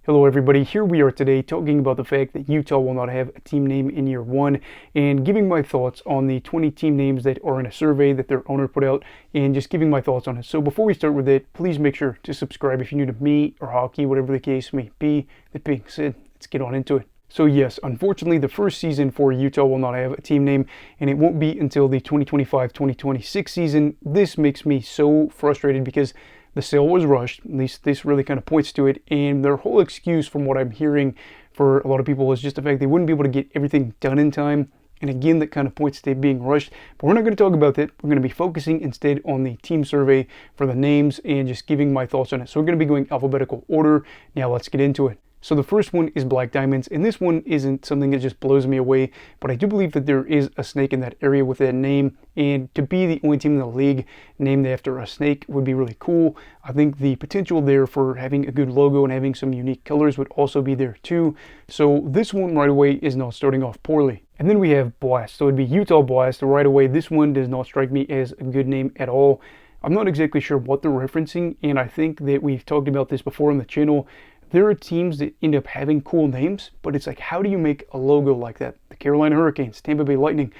Hello everybody, here we are today talking about the fact that Utah will not have a team name in year one and giving my thoughts on the 20 team names that are in a survey that their owner put out and just giving my thoughts on it. So before we start with it, please make sure to subscribe if you're new to me or hockey, whatever the case may be. That being said, let's get on into it. So yes, unfortunately the first season for Utah will not have a team name and it won't be until the 2025-2026 season. This makes me so frustrated because the sale was rushed, at least this really kind of points to it, and their whole excuse from what I'm hearing for a lot of people is just the fact they wouldn't be able to get everything done in time. And again, that kind of points to it being rushed. But we're not going to talk about that. We're going to be focusing instead on the team survey for the names and just giving my thoughts on it. So we're going to be going alphabetical order. Now let's get into it. So the first one is Black Diamonds, and this one isn't something that just blows me away, but I do believe that there is a snake in that area with that name, and to be the only team in the league named after a snake would be really cool. I think the potential there for having a good logo and having some unique colors would also be there too. So this one right away is not starting off poorly. And then we have Bast, so it'd be Utah Blast right away. This one does not strike me as a good name at all. I'm not exactly sure what they're referencing, and I think that we've talked about this before on the channel. There are teams that end up having cool names, but it's like, how do you make a logo like that? The Carolina Hurricanes, Tampa Bay Lightning.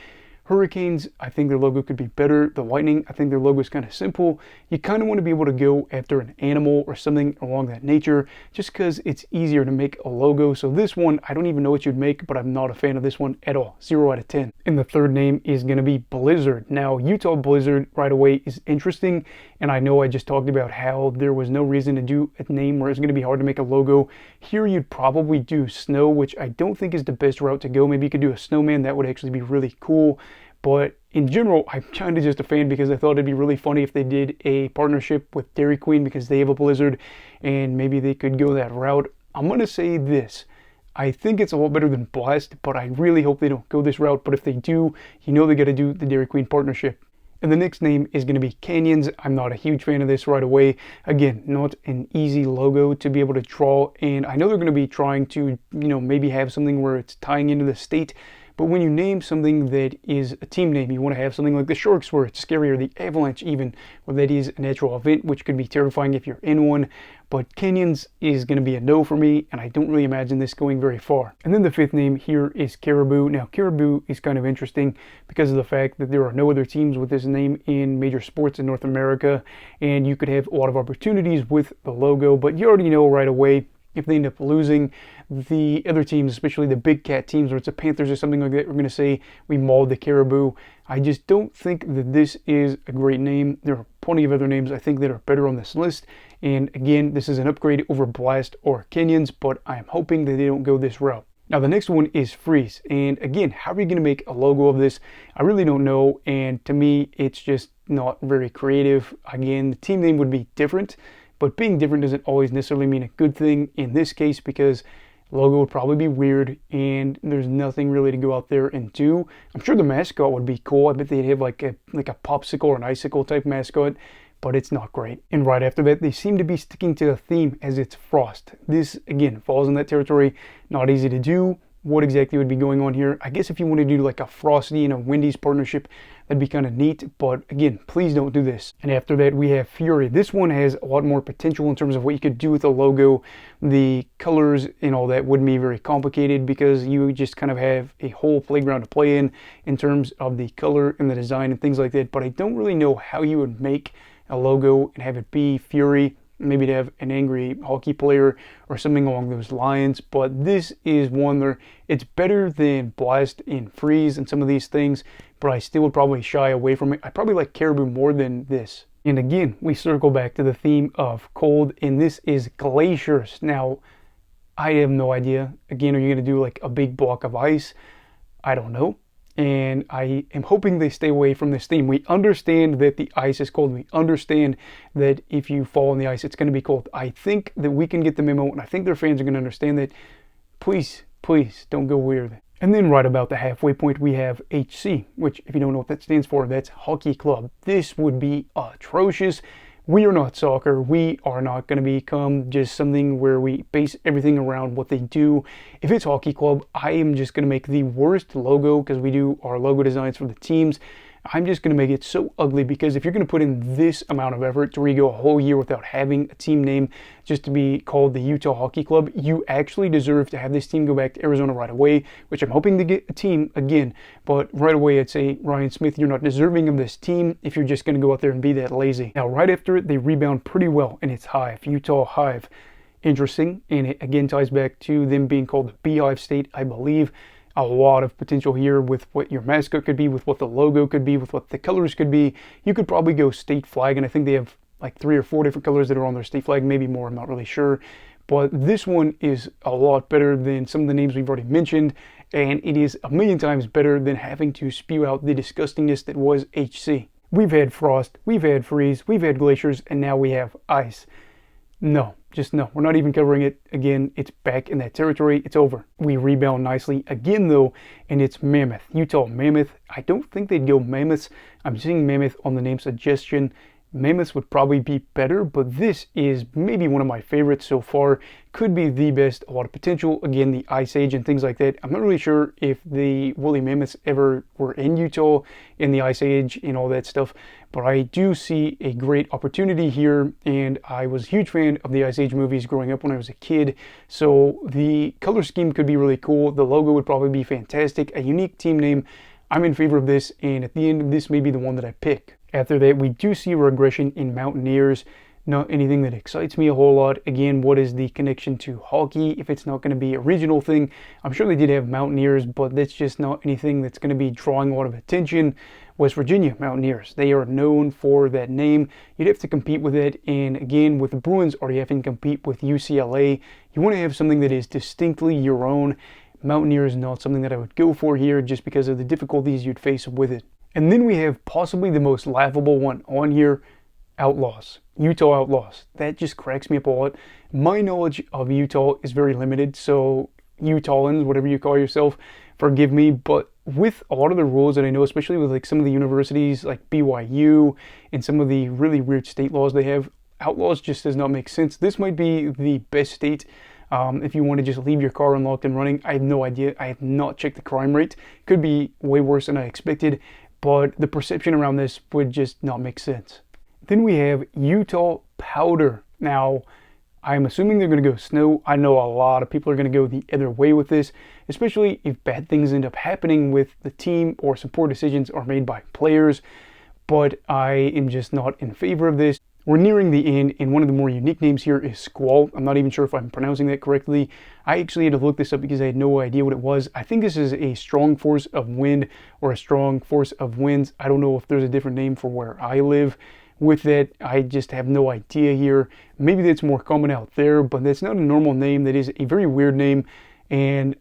Hurricanes, I think their logo could be better. The Lightning, I think their logo is kind of simple. You kind of want to be able to go after an animal or something along that nature, just because it's easier to make a logo. So this one, I don't even know what you'd make, but I'm not a fan of this one at all. 0 out of 10. And the third name is going to be Blizzard. Now, Utah Blizzard right away is interesting, and I know I just talked about how there was no reason to do a name where it's going to be hard to make a logo. Here you'd probably do snow, which I don't think is the best route to go. Maybe you could do a snowman. That would actually be really cool. But in general, I'm kind of just a fan because I thought it'd be really funny if they did a partnership with Dairy Queen because they have a Blizzard and maybe they could go that route. I'm going to say this. I think it's a lot better than Blast, but I really hope they don't go this route. But if they do, you know they got to do the Dairy Queen partnership. And the next name is going to be Canyons. I'm not a huge fan of this right away. Again, not an easy logo to be able to draw. And I know they're going to be trying to, maybe have something where it's tying into the state. But when you name something that is a team name, you want to have something like the Sharks where it's scarier, the Avalanche even, where that is a natural event, which could be terrifying if you're in one. But Canyons is going to be a no for me, and I don't really imagine this going very far. And then the fifth name here is Caribou. Now, Caribou is kind of interesting because of the fact that there are no other teams with this name in major sports in North America, and you could have a lot of opportunities with the logo, but you already know right away if they end up losing, the other teams, especially the big cat teams, or it's the Panthers or something like that, we're going to say we mauled the Caribou. I just don't think that this is a great name. There are plenty of other names I think that are better on this list. And again, this is an upgrade over Blast or Canyons, but I'm hoping that they don't go this route. Now the next one is Freeze. And again, how are you going to make a logo of this? I really don't know. And to me, it's just not very creative. Again, the team name would be different. But being different doesn't always necessarily mean a good thing in this case because logo would probably be weird and there's nothing really to go out there and do. I'm sure the mascot would be cool. I bet they'd have like a popsicle or an icicle type mascot, but it's not great. And right after that, they seem to be sticking to the theme as it's Frost. This, again, falls in that territory. Not easy to do. What exactly would be going on here? I guess if you want to do like a Frosty and a Wendy's partnership, that'd be kind of neat, but again, please don't do this. And after that, we have Fury. This one has a lot more potential in terms of what you could do with the logo. The colors and all that wouldn't be very complicated because you just kind of have a whole playground to play in terms of the color and the design and things like that, but I don't really know how you would make a logo and have it be Fury. Maybe to have an angry hockey player or something along those lines. But this is one where it's better than Blast and Freeze and some of these things, but I still would probably shy away from it. I probably like Caribou more than this. And again, we circle back to the theme of cold, and this is Glaciers. Now, I have no idea. Again, are you going to do like a big block of ice? I don't know. And I am hoping they stay away from this theme. We understand that the ice is cold. We understand that if you fall on the ice, it's going to be cold. I think that we can get the memo, and I think their fans are going to understand that. Please, please don't go weird. And then right about the halfway point, we have HC, which if you don't know what that stands for, that's Hockey Club. This would be atrocious. We are not soccer. We are not going to become just something where we base everything around what they do. If it's Hockey Club, I am just going to make the worst logo because we do our logo designs for the teams. I'm just going to make it so ugly, because if you're going to put in this amount of effort to where you go a whole year without having a team name just to be called the Utah Hockey Club, you actually deserve to have this team go back to Arizona right away, which I'm hoping to get a team again. But right away, I'd say, Ryan Smith, you're not deserving of this team if you're just going to go out there and be that lazy. Now, right after it, they rebound pretty well, and it's Hive, Utah Hive. Interesting, and it again ties back to them being called the Beehive State, I believe. A lot of potential here with what your mascot could be, with what the logo could be, with what the colors could be. You could probably go state flag, and I think they have like 3 or 4 different colors that are on their state flag, maybe more, I'm not really sure. But this one is a lot better than some of the names we've already mentioned, and it is a million times better than having to spew out the disgustingness that was HC. We've had Frost, we've had Freeze, we've had Glaciers, and now we have Ice. No, just no. We're not even covering it again. It's back in that territory. It's over. We rebound nicely again, though, and it's Mammoth. Utah Mammoth. I don't think they'd go Mammoths. I'm seeing Mammoth on the name suggestion. Mammoths would probably be better, but this is maybe one of my favorites so far. Could be the best. A lot of potential. Again, the Ice Age and things like that. I'm not really sure if the woolly mammoths ever were in Utah in the Ice Age and all that stuff, but I do see a great opportunity here, and I was a huge fan of the Ice Age movies growing up when I was a kid, so the color scheme could be really cool. The logo would probably be fantastic. A unique team name. I'm in favor of this, and at the end, this may be the one that I pick. After that, we do see regression in Mountaineers. Not anything that excites me a whole lot. Again, what is the connection to hockey if it's not going to be a regional thing? I'm sure they did have Mountaineers, but that's just not anything that's going to be drawing a lot of attention. West Virginia Mountaineers, they are known for that name. You'd have to compete with it, and again, with the Bruins already having to compete with UCLA, you want to have something that is distinctly your own. Mountaineers is not something that I would go for here just because of the difficulties you'd face with it. And then we have possibly the most laughable one on here, Outlaws. Utah Outlaws. That just cracks me up a lot. My knowledge of Utah is very limited, so Utahans, whatever you call yourself, forgive me, but with a lot of the rules that I know, especially with like some of the universities like BYU and some of the really weird state laws they have, Outlaws just does not make sense. This might be the best state if you want to just leave your car unlocked and running. I have no idea. I have not checked the crime rate. Could be way worse than I expected, but the perception around this would just not make sense. Then we have Utah Powder. Now, I'm assuming they're going to go snow. I know a lot of people are going to go the other way with this, especially if bad things end up happening with the team or some poor decisions are made by players, but I am just not in favor of this. We're nearing the end, and one of the more unique names here is Squall. I'm not even sure if I'm pronouncing that correctly. I actually had to look this up because I had no idea what it was. I think this is a strong force of wind or a strong force of winds. I don't know if there's a different name for where I live. With that, I just have no idea here. Maybe that's more common out there, but that's not a normal name. That is a very weird name, and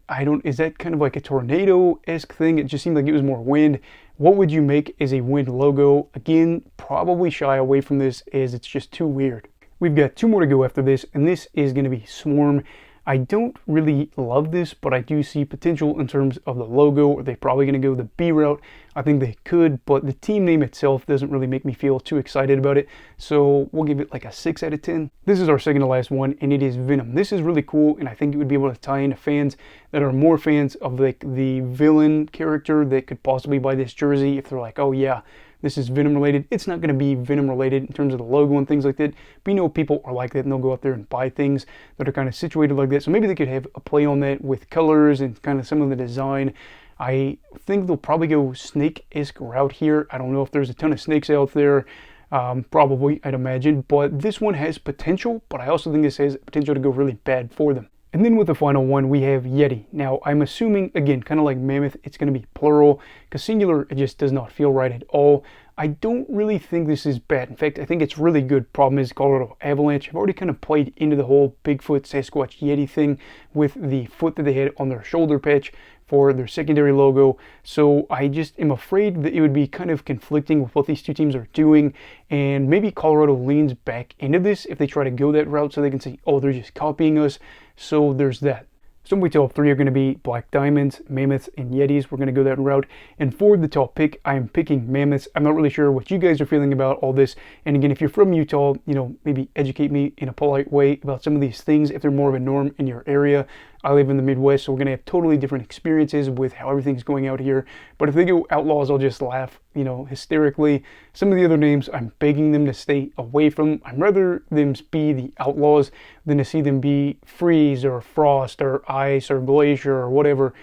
is that kind of like a tornado-esque thing? It just seemed like it was more wind. What would you make as a wind logo? Again, probably shy away from this as it's just too weird. We've got 2 more to go after this, and this is going to be Swarm. I don't really love this, but I do see potential in terms of the logo. Are they probably going to go the B route? I think they could, but the team name itself doesn't really make me feel too excited about it. So we'll give it like a 6 out of 10. This is our second to last one, and it is Venom. This is really cool, and I think it would be able to tie into fans that are more fans of like the villain character that could possibly buy this jersey if they're like, oh yeah, this is Venom related. It's not going to be Venom related in terms of the logo and things like that, but you know people are like that and they'll go out there and buy things that are kind of situated like that. So maybe they could have a play on that with colors and kind of some of the design. I think they'll probably go snake-esque route here. I don't know if there's a ton of snakes out there. Probably, I'd imagine, but this one has potential, but I also think this has potential to go really bad for them. And then with the final one, we have Yeti. Now, I'm assuming, again, kind of like Mammoth, it's going to be plural, because singular, it just does not feel right at all. I don't really think this is bad. In fact, I think it's really good. Problem is, Colorado Avalanche have already kind of played into the whole Bigfoot, Sasquatch, Yeti thing with the foot that they had on their shoulder patch for their secondary logo. So I just am afraid that it would be kind of conflicting with what these two teams are doing, and maybe Colorado leans back into this if they try to go that route so they can say, oh, they're just copying us. So there's that. So my top 3 are going to be Black Diamonds, Mammoths, and Yetis. We're going to go that route. And for the top pick, I am picking Mammoths. I'm not really sure what you guys are feeling about all this. And again, if you're from Utah, maybe educate me in a polite way about some of these things if they're more of a norm in your area. I live in the Midwest, so we're going to have totally different experiences with how everything's going out here. But if they go Outlaws, I'll just laugh, hysterically. Some of the other names, I'm begging them to stay away from. I'd rather them be the Outlaws than to see them be Freeze or Frost or Ice or Glacier or whatever.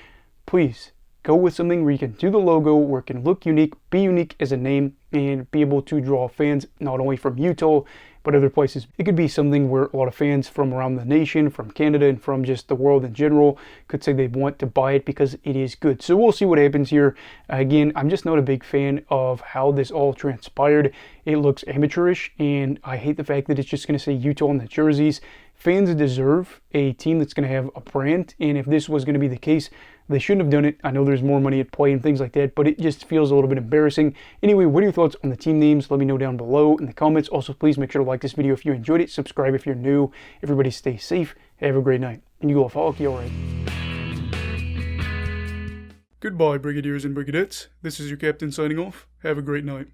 Please, go with something where you can do the logo, where it can look unique, be unique as a name, and be able to draw fans not only from Utah, but other places. It could be something where a lot of fans from around the nation, from Canada, and from just the world in general could say they want to buy it because it is good. So we'll see what happens here. Again, I'm just not a big fan of how this all transpired. It looks amateurish, and I hate the fact that it's just going to say Utah on the jerseys. Fans deserve a team that's going to have a brand, and if this was going to be the case, they shouldn't have done it. I know there's more money at play and things like that, but it just feels a little bit embarrassing. Anyway, what are your thoughts on the team names? Let me know down below in the comments. Also, please make sure to like this video if you enjoyed it. Subscribe if you're new. Everybody stay safe. Have a great night. And you go off hockey, all right. Goodbye, Brigadiers and Brigadettes. This is your captain signing off. Have a great night.